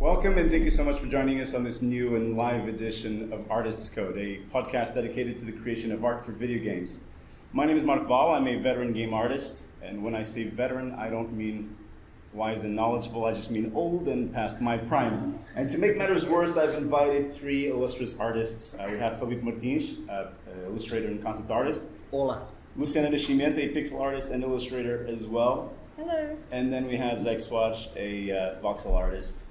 Welcome and thank you so much for joining us on this new and live edition of Artist's Code, a podcast dedicated to the creation of art for video games. My name is Mark Val. I'm a veteran game artist, and when I say veteran, I don't mean wise and knowledgeable, I just mean old and past my prime. And to make matters worse, I've invited three illustrious artists. We have Felipe Martins, illustrator and concept artist. Hola. Luciana Nascimento, a pixel artist and illustrator as well. Hello. And then we have Zach Swatch, a voxel artist.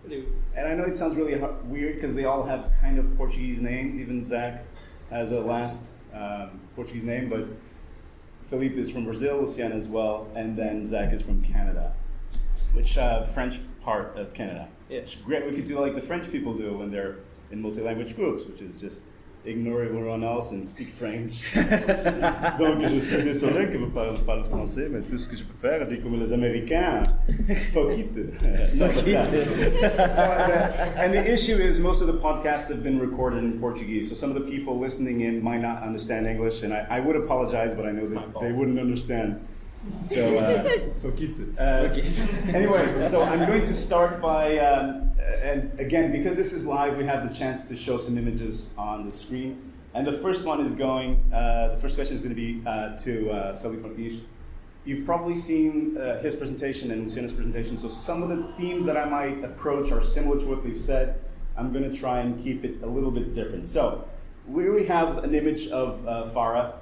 Hello. And I know it sounds really weird because they all have kind of Portuguese names. Even Zach has a last Portuguese name, but Felipe is from Brazil, Luciana as well, and then Zach is from Canada, which French part of Canada. Yeah. It's great. We could do like the French people do when they're in multi-language groups, which is just ignore everyone else and speak French. Donc je suis désolé que vous parlez français, mais tout ce que je peux faire, c'est comme les Américains. Fuck it. And the issue is most of the podcasts have been recorded in Portuguese, so some of the people listening in might not understand English, and I would apologize, but I know that they wouldn't understand. So, fuck it. Anyway, so I'm going to start by, and again, because this is live, we have the chance to show some images on the screen. And the first one is the first question is going to be to Felipe Martins. You've probably seen his presentation and Luciana's presentation, so some of the themes that I might approach are similar to what they've said. I'm going to try and keep it a little bit different. So, we have an image of Farah.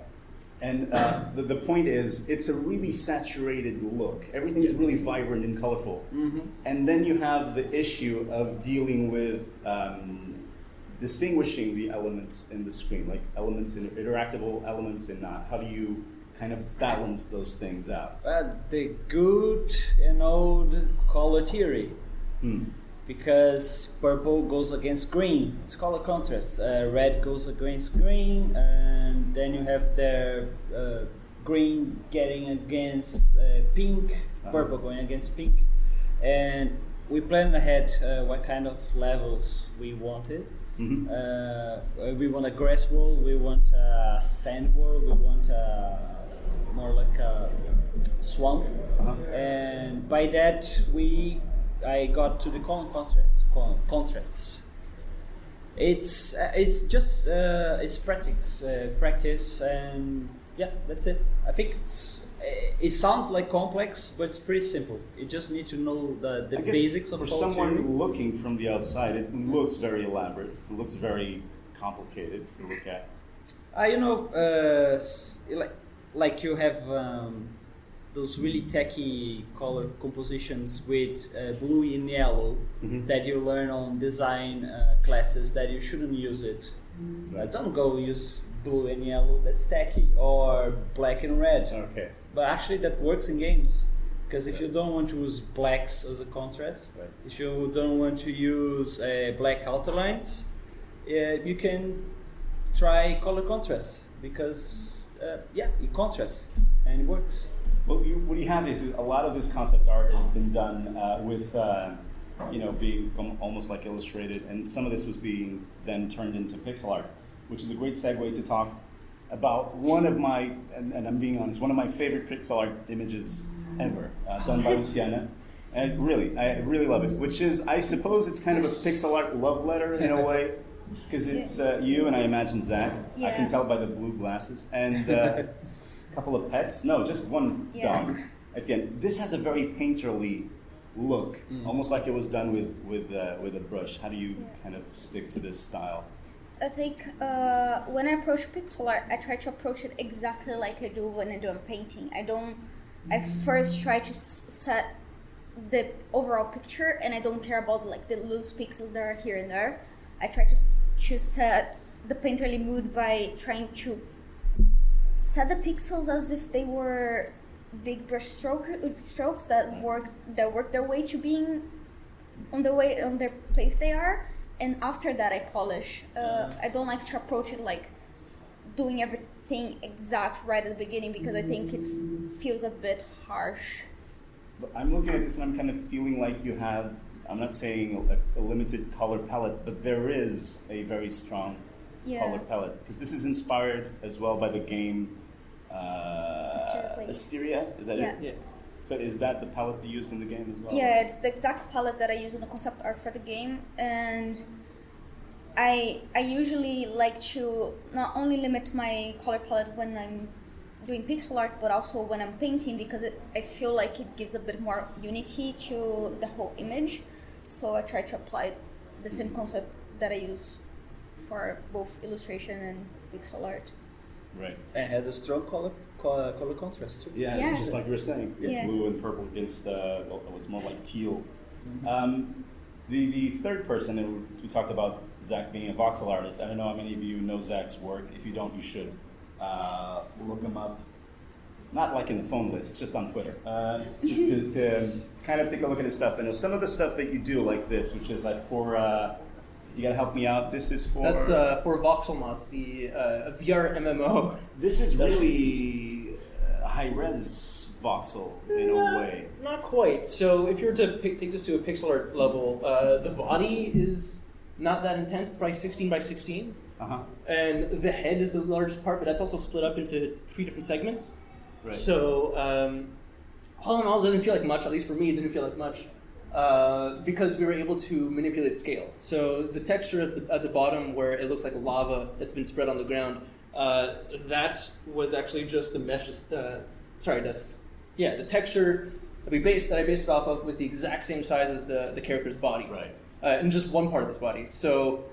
And the point is, it's a really saturated look. Everything is really vibrant and colorful. Mm-hmm. And then you have the issue of dealing with distinguishing the elements in the screen, like elements in interactable elements and not. How do you kind of balance those things out? The good and old color theory. Because purple goes against green, it's color contrast. Red goes against green, and then you have the green getting against pink, purple going against pink. And we planned ahead what kind of levels we wanted. Mm-hmm. We want a grass world, we want a sand world, we want more like a swamp. And by that I got to the contrasts. It's just it's practice, and yeah, that's it. I think it sounds like complex, but it's pretty simple. You just need to know the basics of color theory. For someone looking from the outside, it looks very elaborate. It looks very complicated to look at. Like you have. Those really tacky color compositions with blue and yellow that you learn on design classes that you shouldn't use it. Don't go use blue and yellow, that's tacky, or black and red. Okay. But actually that works in games, because if you don't want to use blacks as a contrast, if you don't want to use black outlines, you can try color contrast, because it contrasts and it works. Well, what you have is a lot of this concept art has been done with, being almost like illustrated, and some of this was being then turned into pixel art, which is a great segue to talk about one of my, and I'm being honest, one of my favorite pixel art images ever, done by Luciana. And I really love it, which is, I suppose it's kind of a pixel art love letter in a way, because it's you and I imagine Zach. Yeah. I can tell by the blue glasses. And couple of pets? No, just one dog. Again, this has a very painterly look, almost like it was done with a brush. How do you kind of stick to this style? I think when I approach pixel art, I try to approach it exactly like I do when I do a painting. I first try to set the overall picture, and I don't care about like the loose pixels that are here and there. I try to set the painterly mood by trying to set the pixels as if they were big brush strokes that work their way to being on their place they are, and after that I polish. I don't like to approach it like doing everything exact right at the beginning, because I think it feels a bit harsh. But I'm looking at this and I'm kind of feeling like you have, I'm not saying a limited color palette, but there is a very strong color palette, because this is inspired as well by the game Asteria, is that it? Yeah. So is that the palette you used in the game as well? Yeah, it's the exact palette that I use in the concept art for the game, and I usually like to not only limit my color palette when I'm doing pixel art, but also when I'm painting, because I feel like it gives a bit more unity to the whole image. So I try to apply the same concept that I use for both illustration and pixel art. Right. And has a strong color contrast too. Yeah, Yeah. it's just like you were saying, Yeah. blue and purple against what's more like teal. The third person, and we talked about Zach being a voxel artist. I don't know how many of you know Zach's work. If you don't, you should. Look him up. Not like in the phone list, just on Twitter. Just to kind of take a look at his stuff. And some of the stuff that you do, like this, which is like for, you gotta help me out. This is for... That's for Voxel Mods, the VR MMO. This is really high-res voxel in a way. Not quite. So if you were to take this to a pixel art level, the body is not that intense. It's probably 16 by 16. Uh-huh. And the head is the largest part, but that's also split up into 3 different segments. Right. So all in all, it doesn't feel like much. At least for me, it didn't feel like much. Because we were able to manipulate scale. So the texture at the bottom, where it looks like lava that's been spread on the ground, that was actually just the mesh. The texture that I based it off of was the exact same size as the character's body, Right. in just one part of his body. So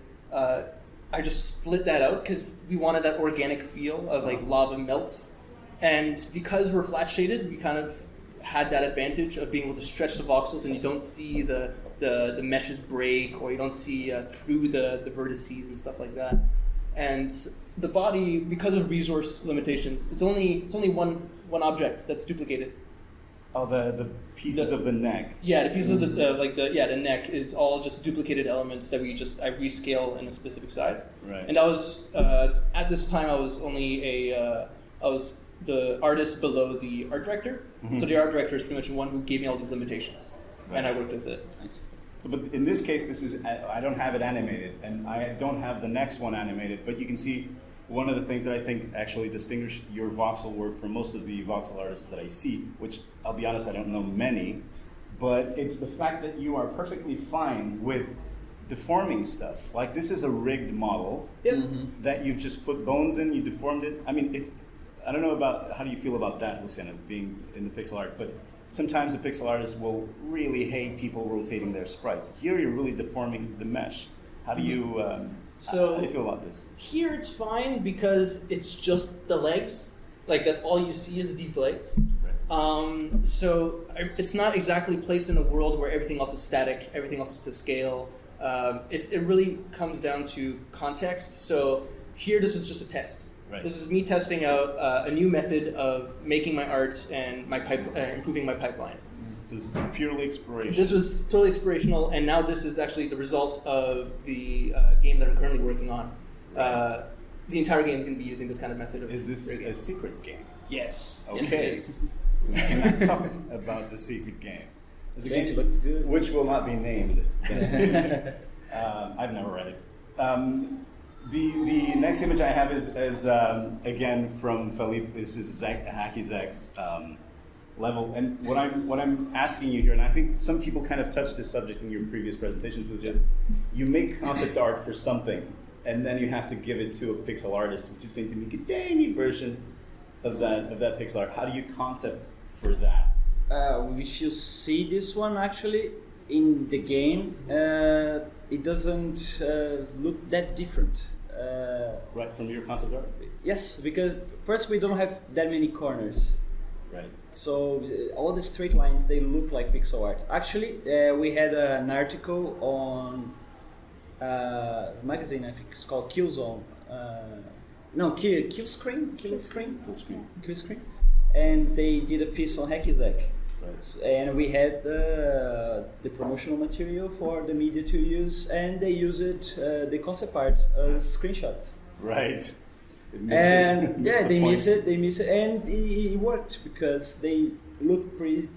I just split that out because we wanted that organic feel of like lava melts, and because we're flat shaded, we kind of had that advantage of being able to stretch the voxels, and you don't see the meshes break, or you don't see through the vertices and stuff like that. And the body, because of resource limitations, it's only one object that's duplicated. Oh, the pieces of the neck. Yeah, the pieces of the neck is all just duplicated elements that I rescale in a specific size. Right. And I was at this time I was only I was the artist below the art director. Mm-hmm. So the art director is pretty much the one who gave me all these limitations, Right. and I worked with it. So, but in this case, I don't have it animated, and I don't have the next one animated, but you can see one of the things that I think actually distinguish your voxel work from most of the voxel artists that I see, which I'll be honest, I don't know many, but it's the fact that you are perfectly fine with deforming stuff. Like this is a rigged model that you've just put bones in, you deformed it. I mean, I don't know about, how do you feel about that, Luciana, being in the pixel art, but sometimes the pixel artists will really hate people rotating their sprites. Here you're really deforming the mesh. How do you, how do you feel about this? Here it's fine because it's just the legs. Like that's all you see is these legs. Right. So it's not exactly placed in a world where everything else is static, everything else is to scale. It really comes down to context. So here this was just a test. Right. This is me testing out a new method of making my art and improving my pipeline. This is purely exploration. This was totally explorational, and now this is actually the result of the game that I'm currently working on. The entire game is going to be using this kind of method of Is this rigging. a secret game? Yes. Okay. Yes, it is. We cannot talk about the secret game. It's going to look good. Which will not be named. I've never read it. The next image I have is again from Felipe. This is Hacky Zach's level, and what I'm asking you here, and I think some people kind of touched this subject in your previous presentations, was just you make concept art for something, and then you have to give it to a pixel artist, which is going to make a tiny version of that pixel art. How do you concept for that? If you see this one actually in the game, it doesn't look that different. Right, from your concept art? Yes, because first we don't have that many corners. Right. So all the straight lines, they look like pixel art. Actually, we had an article on a magazine, I think it's called Killzone. Killscreen. And they did a piece on Hacky Zach. Right. And we had the promotional material for the media to use, and they used the concept art as screenshots. Right. They miss it, and it worked because they look pretty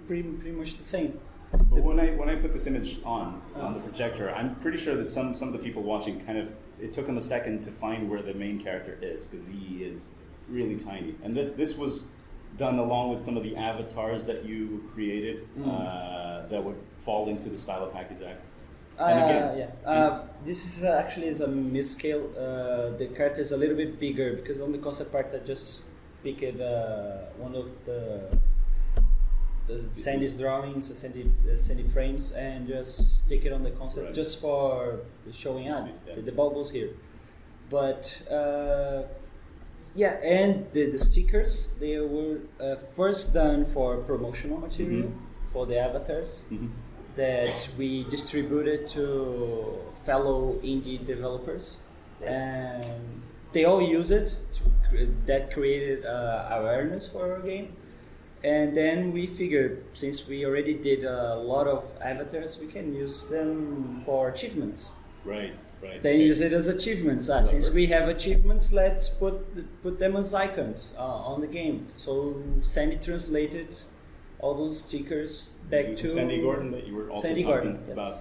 much the same. But when I put this image on the projector, I'm pretty sure that some of the people watching it took them a second to find where the main character is, because he is really tiny. And this was done along with some of the avatars that you created that would fall into the style of Hacky Zack? And again, this is actually is a mid-scale. The character is a little bit bigger because on the concept art I just picked one of the Sandy's drawings, Sandy frames, and just stick it on the concept just for showing up. The ball goes here, but and the stickers, they were first done for promotional material for the avatars. That we distributed to fellow indie developers, and they all use it. That created awareness for our game, and then we figured since we already did a lot of avatars, we can use them for achievements. Right. Then use it as achievements. Since we have achievements, let's put them as icons on the game. So Sandy translated all those stickers back to Sandy Gordon that you were also Sandy talking Gordon, about.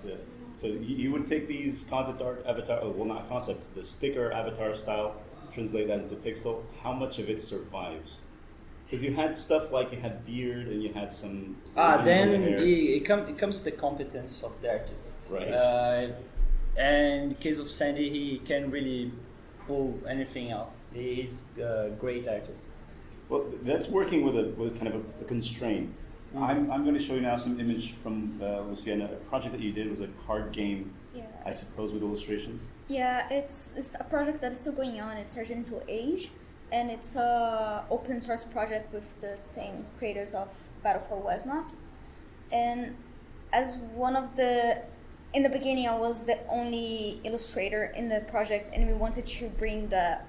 So you would take these concept art avatar, not concepts, the sticker avatar style, translate that into pixel. How much of it survives? Because you had stuff like you had beard and you had some. Then it comes to the competence of the artist. Right. And in the case of Sandy, he can really pull anything out. He's a great artist. Well, that's working with kind of a constraint. I'm going to show you now some image from Luciana. A project that you did was a card game, I suppose, with illustrations. Yeah, it's a project that is still going on. It's Argento Age, and it's a open source project with the same creators of Battle for Westnot. And as one of in the beginning, I was the only illustrator in the project, and we wanted to bring the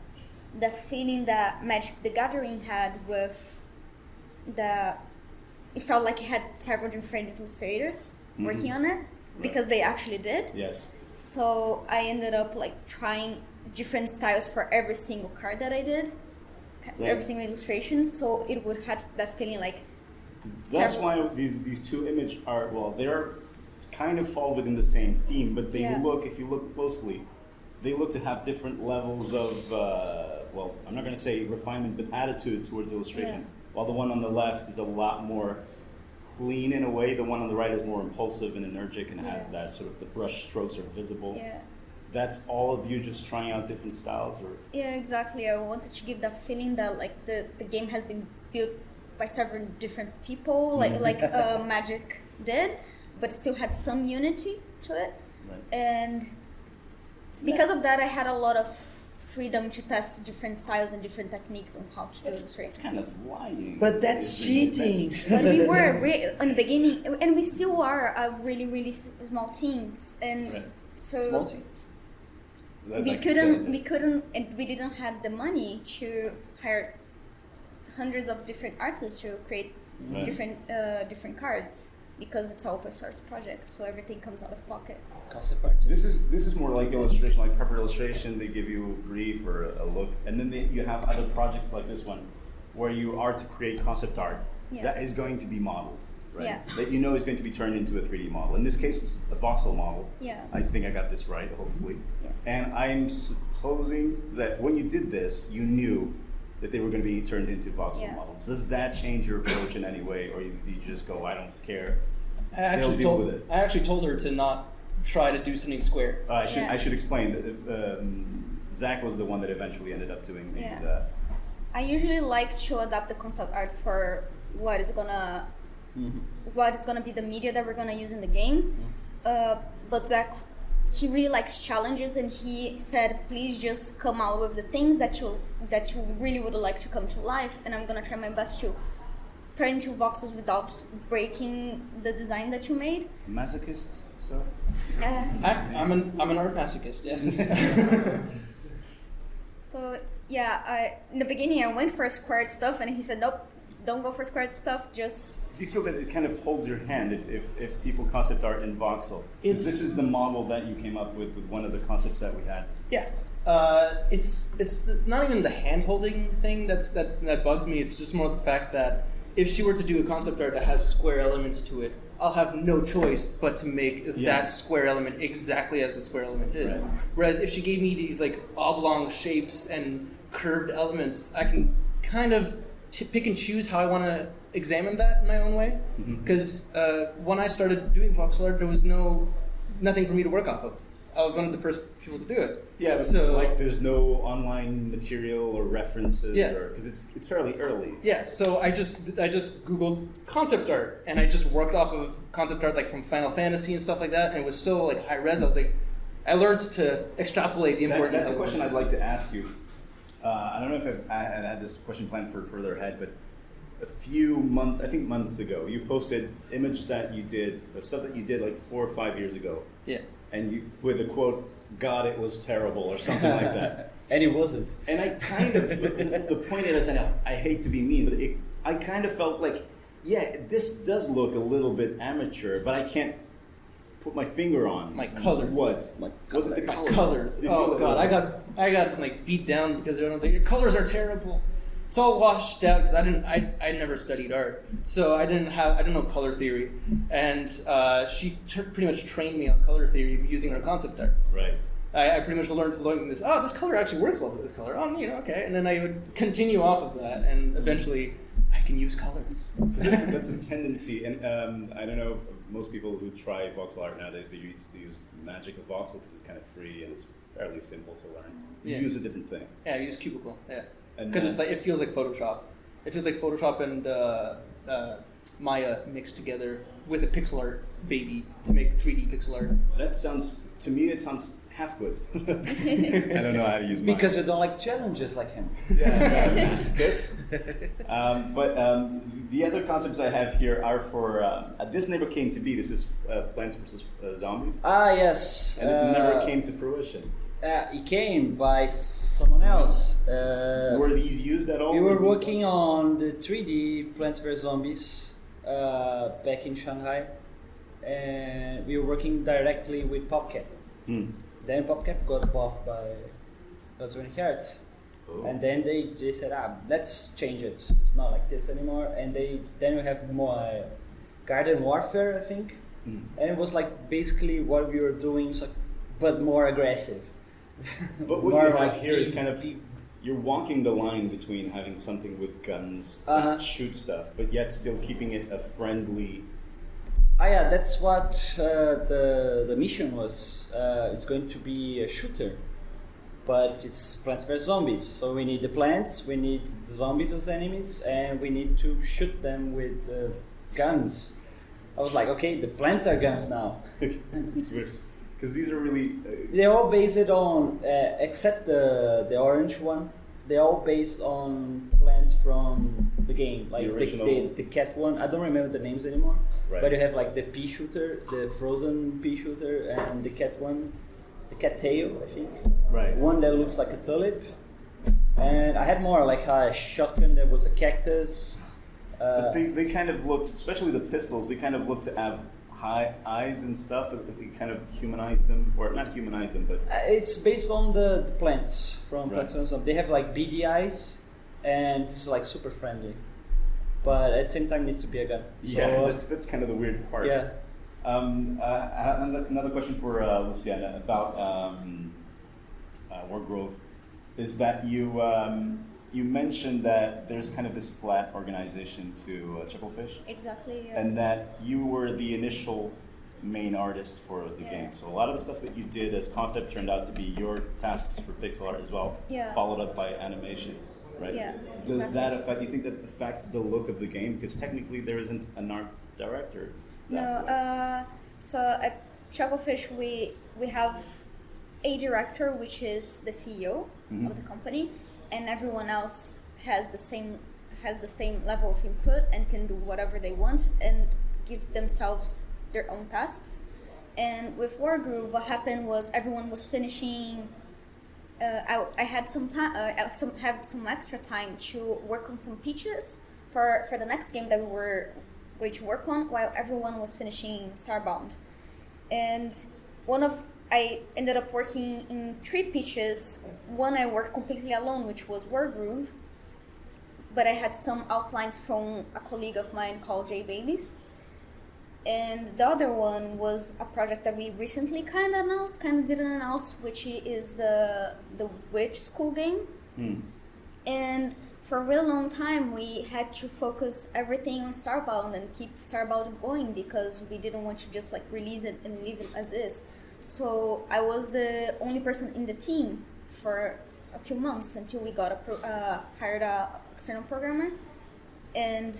feeling that Magic the Gathering had with it felt like it had several different illustrators working on it, because they actually did. Yes. So I ended up trying different styles for every single card that I did, every single illustration, so it would have that feeling like. That's why these two images are, they're kind of fall within the same theme, but they look, if you look closely, they look to have different levels of, I'm not going to say refinement, but attitude towards illustration. Yeah. While the one on the left is a lot more clean in a way, the one on the right is more impulsive and energetic and has that sort of, the brush strokes are visible. Yeah. That's all of you just trying out different styles? Or? Yeah, exactly. I wanted to give that feeling that the game has been built by several different people, like Magic did, but still had some unity to it. Right. And because of that, I had a lot of freedom to test different styles and different techniques on how to illustrate. It's kind of lying. But that's cheating. But we were in the beginning, and we still are a really, really small teams, and so small teams. We couldn't, and we didn't have the money to hire hundreds of different artists to create different cards, because it's an open source project, so everything comes out of pocket. Concept art. This is more like illustration, like proper illustration. They give you a brief or a look, and then you have other projects like this one, where you are to create concept art that is going to be modeled, right? Yeah. That you know is going to be turned into a 3D model. In this case, it's a voxel model. Yeah. I think I got this right, hopefully. Yeah. And I'm supposing that when you did this, you knew that they were going to be turned into voxel model. Does that change your approach in any way, or do you just go, I don't care? I actually told her to not try to do something square. I should explain that Zach was the one that eventually ended up doing these. I usually like to adapt the concept art for what is gonna be the media that we're gonna use in the game. But Zach, he really likes challenges, and he said, please just come out with the things that you really would like to come to life, and I'm gonna try my best to turn into voxels without breaking the design that you made. Masochists, so? I'm an art masochist, yeah. So in the beginning I went for squared stuff, and he said, nope, don't go for squared stuff, just... Do you feel that it kind of holds your hand if people concept art in voxel? This is the model that you came up with one of the concepts that we had. Yeah. It's not even the hand-holding thing that bugs me, it's just more the fact that if she were to do a concept art that has square elements to it, I'll have no choice but to make that square element exactly as the square element is. Right. Whereas if she gave me these oblong shapes and curved elements, I can kind of pick and choose how I want to examine that in my own way. Because when I started doing voxel art, there was nothing for me to work off of. I was one of the first people to do it. Yeah, so like there's no online material or references, because it's fairly early. Yeah, so I just Googled concept art, and I just worked off of concept art like from Final Fantasy and stuff like that, and it was so like high res. I was like, I learned to extrapolate the important. That's a question I'd like to ask you. I don't know if I had this question planned for further ahead, but a few months ago, you posted image that you did, stuff that you did like 4 or 5 years ago. Yeah. And you, with the quote, "God, it was terrible," or something like that. And it wasn't. And I kind of, the point is, and I hate to be mean, but I kind of felt like, yeah, this does look a little bit amateur, but I can't put my finger on my colors. What? Was it the colors? Oh God, I got like beat down because everyone's like, your colors are terrible. It's all washed out because I never studied art, so I didn't know color theory, and she pretty much trained me on color theory using her concept art. Right. I pretty much learned this. Oh, this color actually works well with this color. Oh, okay. And then I would continue off of that, and eventually I can use colors. Because that's a tendency, and I don't know if most people who try voxel art nowadays, they use Magic of Voxel because it's kind of free and it's fairly simple to learn. You use a different thing. Yeah, I use Cubicle. Yeah. Because it's like it feels like Photoshop. It feels like Photoshop and Maya mixed together with a pixel art baby to make 3D pixel art. That sounds, to me, it sounds half good. I don't know how to use Maya. Because you don't like challenges like him. Yeah, masochist. But the other concepts I have here are for, this never came to be. This is Plants vs. Zombies. Ah, yes. And it never came to fruition. It came by someone else. Were these used at all? We were working on the 3D Plants vs. Zombies back in Shanghai, and we were working directly with PopCap. Then PopCap got bought by Electronic Arts, and then they said, let's change it. It's not like this anymore. And then we have more Garden Warfare, I think, and it was like basically what we were doing, but more aggressive. But what you have here is kind of, you're walking the line between having something with guns that shoot stuff, but yet still keeping it a friendly... yeah, that's what the mission was. It's going to be a shooter, but it's Plants vs. Zombies. So we need the plants, we need the zombies as enemies, and we need to shoot them with guns. I was like, okay, the plants are guns now. It's weird. Because these are really... They're all based on, except the orange one, they're all based on plants from the game. Like the cat one, I don't remember the names anymore. Right. But you have like the pea shooter, the frozen pea shooter, and the cat one, the cat tail, I think. Right. One that looks like a tulip. And I had more like a shotgun that was a cactus. But they kind of looked, especially the pistols, they kind of looked to have high eyes and stuff. We kind of humanize them, or not humanize them, but it's based on the plants from Plants vs. Zombies. They have like beady eyes, and it's like super friendly, but at the same time needs to be a gun. Yeah, that's kind of the weird part. Yeah. Another question for Luciana about Wargrove is that you mentioned that there's kind of this flat organization to Chucklefish. Exactly, yeah. And that you were the initial main artist for the game. So a lot of the stuff that you did as concept turned out to be your tasks for pixel art as well, followed up by animation, right? Yeah, Does that affect, do you think that affects the look of the game? Because technically there isn't an art director. So at Chucklefish we have a director, which is the CEO of the company, and everyone else has the same level of input and can do whatever they want and give themselves their own tasks. And with Wargroove, what happened was everyone was finishing. I had some time, had some extra time to work on some pitches for the next game that we were going to work on, while everyone was finishing Starbound. And I ended up working in 3 pitches. One I worked completely alone, which was Wargroove, but I had some outlines from a colleague of mine called Jay Bailey's. And the other one was a project that we recently kind of didn't announce, which is the Witch School game. And for a real long time, we had to focus everything on Starbound and keep Starbound going because we didn't want to just like release it and leave it as is. So I was the only person in the team for a few months until we got hired a external programmer, and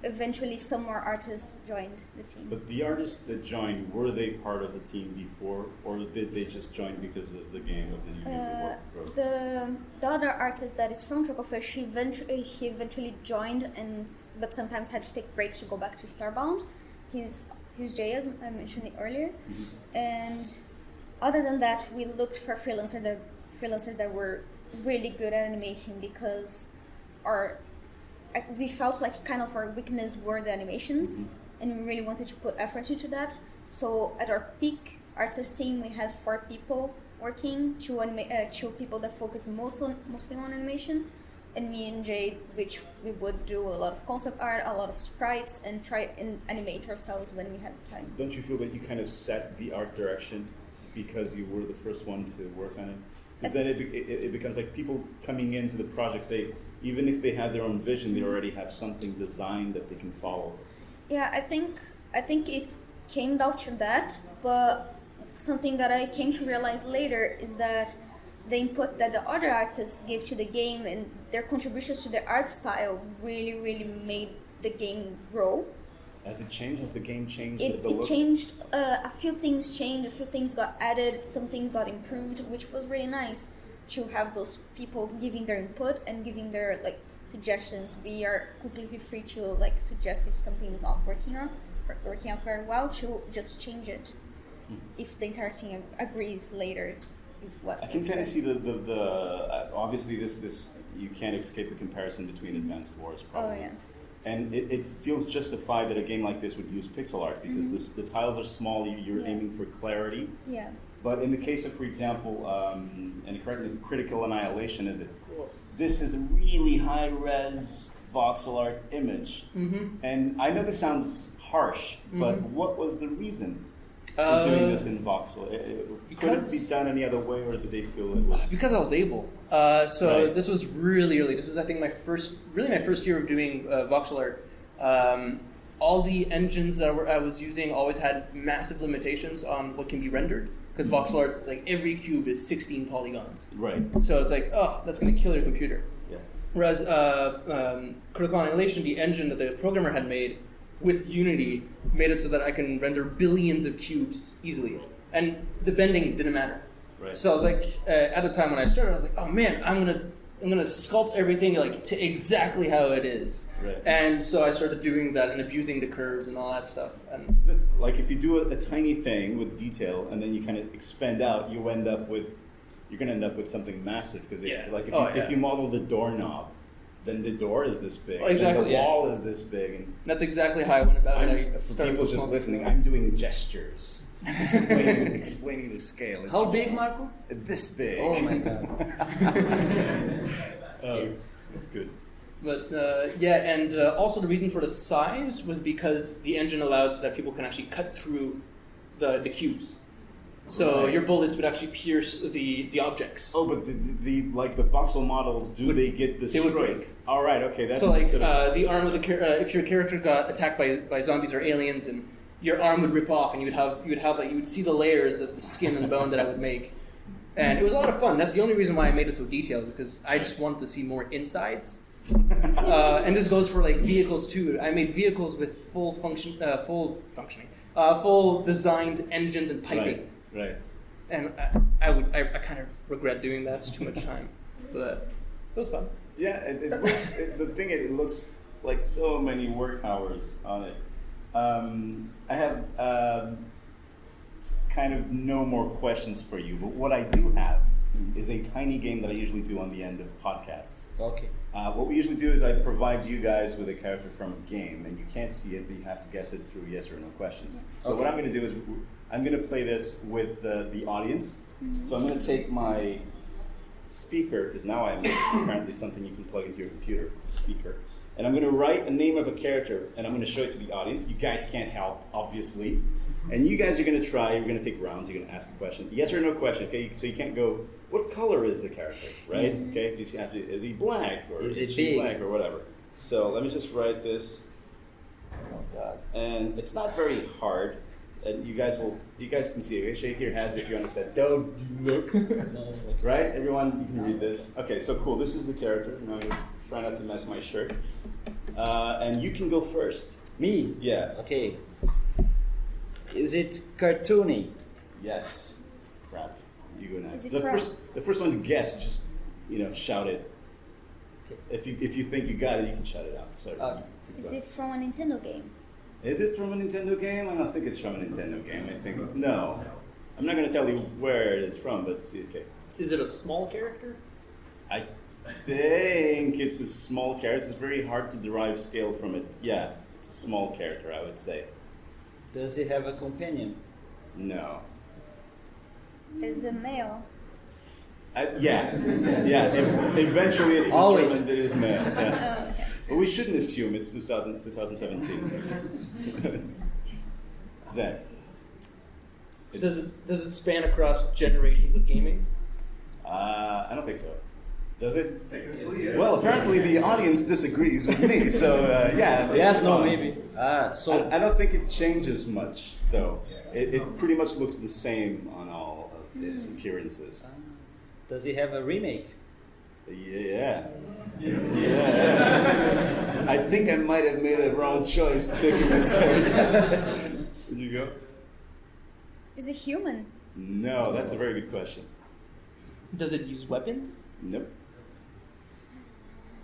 eventually some more artists joined the team. But the artists that joined, were they part of the team before, or did they just join because of the game, of the new game of work? The other artist that is from Chocofish, he eventually joined, but sometimes had to take breaks to go back to Starbound. He's Jay, as I mentioned earlier. Mm-hmm. And other than that, we looked for freelancers that were really good at animating because we felt like kind of our weakness were the animations, mm-hmm. and we really wanted to put effort into that. So at our peak artist team, we had 4 people working, 2 people that focused mostly on animation, and me and Jay, which we would do a lot of concept art, a lot of sprites, and try and animate ourselves when we had the time. Don't you feel that you kind of set the art direction because you were the first one to work on it? Because then it becomes like people coming into the project, even if they have their own vision, they already have something designed that they can follow. Yeah, I think it came down to that, but something that I came to realize later is that the input that the other artists gave to the game and their contributions to the art style really, really made the game grow. Has it changed? Has the game changed? It changed. A few things changed. A few things got added. Some things got improved, which was really nice to have those people giving their input and giving their suggestions. We are completely free to suggest if something is not working out very well, to just change it if the entire team agrees later. I can kind of see the obviously this you can't escape the comparison between Advanced Wars probably. Oh yeah. And it feels justified that a game like this would use pixel art because mm-hmm. the tiles are small, you're aiming for clarity. Yeah. But in the case of, for example, Critical Annihilation, this is a really high-res voxel art image. Mm-hmm. And I know this sounds harsh, mm-hmm. but what was the reason for doing this in voxel? Could it be done any other way, or did they feel it was... Because I was able. Right. This was really early. This is, I think, my first year of doing voxel art. All the engines that I was using always had massive limitations on what can be rendered. Because voxel art is every cube is 16 polygons. Right. So it's that's going to kill your computer. Yeah. Whereas Critical Annihilation, the engine that the programmer had made with Unity, made it so that I can render billions of cubes easily. And the bending didn't matter. Right. So I was at the time when I started, I was like, oh man, I'm gonna sculpt everything to exactly how it is. Right. And so I started doing that and abusing the curves and all that stuff. And if you do a tiny thing with detail and then you kind of expand out, you're going to end up with something massive. Because if you model the doorknob, then the door is this big, exactly, and the wall is this big. And that's exactly how I went about it. For people just listening, I'm doing gestures, explaining the scale. It's how big, Marco? This big. Oh my god. That's good. But and also the reason for the size was because the engine allowed so that people can actually cut through the cubes. So your bullets would actually pierce the objects. Oh, but the voxel models, they get destroyed? They would break. All right, okay. That's so the arm of if your character got attacked by zombies or aliens, and your arm would rip off, and you would see the layers of the skin and bone that I would make, and it was a lot of fun. That's the only reason why I made it so detailed, because I just wanted to see more insides. And this goes for vehicles too. I made vehicles with full designed engines and piping. Right. And I kind of regret doing that. It's too much time, but it was fun. Yeah, it looks like so many work hours on it. I have kind of no more questions for you, but what I do have is a tiny game that I usually do on the end of podcasts. Okay. What we usually do is I provide you guys with a character from a game, and you can't see it, but you have to guess it through yes or no questions. So what I'm going to do is I'm going to play this with the audience. Mm-hmm. So I'm going to take my speaker, because now I'm apparently something you can plug into your computer, speaker. and I'm going to write a name of a character, and I'm going to show it to the audience. You guys can't help, obviously. And you guys are going to try, you're going to take rounds, you're going to ask a question. Yes or no question, okay? So you can't go, what color is the character, right? Mm-hmm. Okay, you have to, is he black, or is she big? Black, or whatever. So let me just write this. Oh, God. And it's not very hard. And you guys can see it. Shake your heads if you understand. Don't look. No. Right? Everyone, you can read this. Okay, so cool. This is the character. Now I'm going to try not to mess my shirt. And you can go first. Me? Yeah. Okay. Is it cartoony? Yes. Crap. You go next. Is it The first one to guess, just shout it. Okay. If you think you got it, you can shout it out. So is it from a Nintendo game? Is it from a Nintendo game? I don't think it's from a Nintendo game. I think no. I'm not going to tell you where it is from, but see, okay. Is it a small character? I think it's a small character. It's very hard to derive scale from it. Yeah, it's a small character, I would say. Does it have a companion? No. Is it male? Yeah. Eventually, it's determined it is male. Yeah. Oh, okay. But we shouldn't assume it's 2017. Zach. Does it span across generations of gaming? I don't think so. Does it? Yes. Well, apparently the audience disagrees with me, so yeah. Yes, no, maybe. So I don't think it changes much, though. It pretty much looks the same on all of its appearances. Does it have a remake? Yeah. I think I might have made a wrong choice picking this character. You go. Is it human? No, that's a very good question. Does it use weapons? Nope.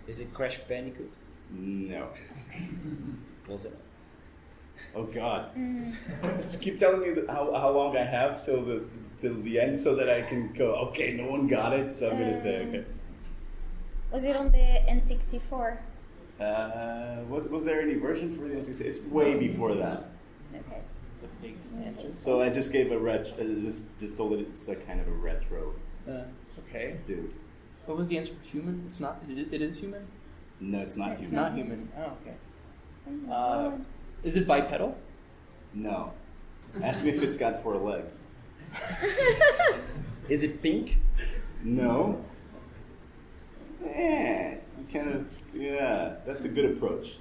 Is it Crash Bandicoot? No. Was it? Oh God! Just keep telling me how long I have till the end, so that I can go. Okay, no one got it, so I'm gonna say okay. Was it on the N64? Was there any version for the N64? It's way before that. Okay. The big answer. So I just gave a just told it it's a kind of a retro. Okay. Dude. What was the answer for human? It's not. It is human. No, it's not It's human. not human. Oh, okay. Oh my God. Is it bipedal? No. Ask me if it's got 4 legs. Is it pink? No. You kind of, yeah. That's a good approach.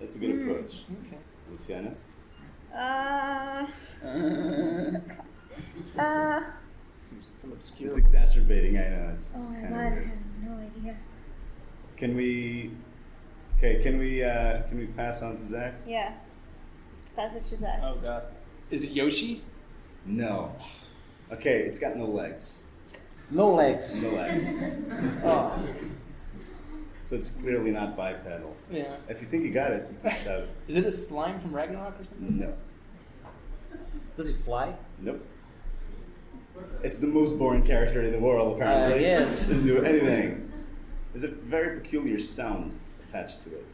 Okay. Luciana? Some obscure. It's exacerbating, I know. It's Oh my kind God, of I weird. have no idea. Can we pass on to Zach? Yeah. Pass it to Zach. Oh God. Is it Yoshi? No. Okay, it's got no legs. No legs. No legs. Oh. So it's clearly not bipedal. Yeah. If you think you got it, you can shout it. Is it a slime from Ragnarok or something? No. Does it fly? Nope. It's the most boring character in the world, apparently. Yes. Doesn't do anything. There's a very peculiar sound attached to it.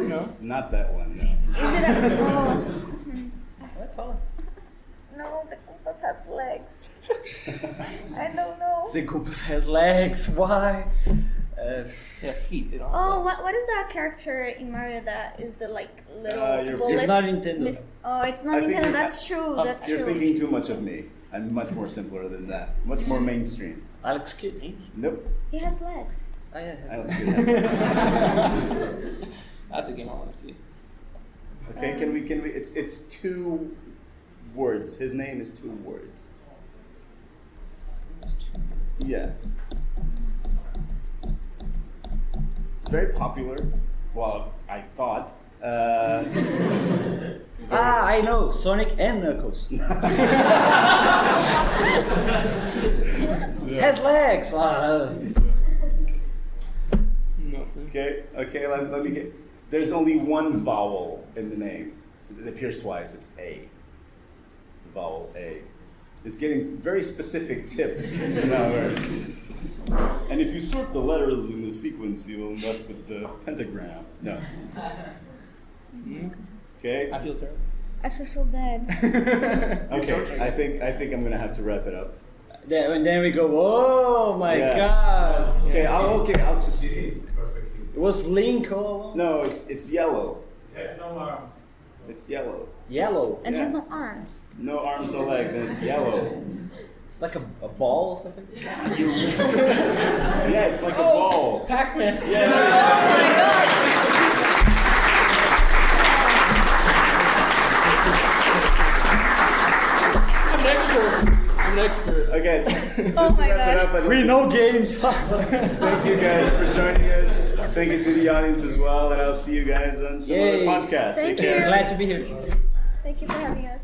No. Not that one, no. Is it a... Oh. What? No, the Koopas have legs. I don't know. The Koopas has legs. Why? Yeah, feet. They don't have Oh, legs. what is that character in Mario that is the little you're- bullet? It's not Nintendo. It's not I think Nintendo. you're- That's true. That's You're true. thinking too much of me. I'm much more simpler than that. Much more mainstream. Alex Kidd. Nope. He has legs. Oh, yeah, I don't see that. That's a game I want to see. Okay, can we? It's 2 words. His name is 2 words. Yeah. It's very popular. Well, I thought. I know. Sonic and Knuckles. Has legs. No. Okay. Let me get. There's only one vowel in the name. It appears twice. It's A. It's the vowel A. It's getting very specific tips now. And if you sort the letters in the sequence, you will end up with the pentagram. No. Okay. I feel terrible. I feel so bad. Okay. I think I'm gonna have to wrap it up. And then we go. Oh my Yeah. God. Okay. I'll just. Perfectly It was Link all along. No, it's yellow. It has no arms. It's yellow. Yellow. And Yeah. has no arms. No arms, no legs, and it's yellow. It's like a ball or something. Yeah, it's like a ball. Pac-Man. Yeah. Oh my god! I'm an expert. Okay. Just Oh to my wrap it God. up, I'd We like know games. Thank you guys for joining us. Thank you to the audience as well, and I'll see you guys on some other Yay. podcast. Thank Take care. you. Glad to be here. Thank you for having us.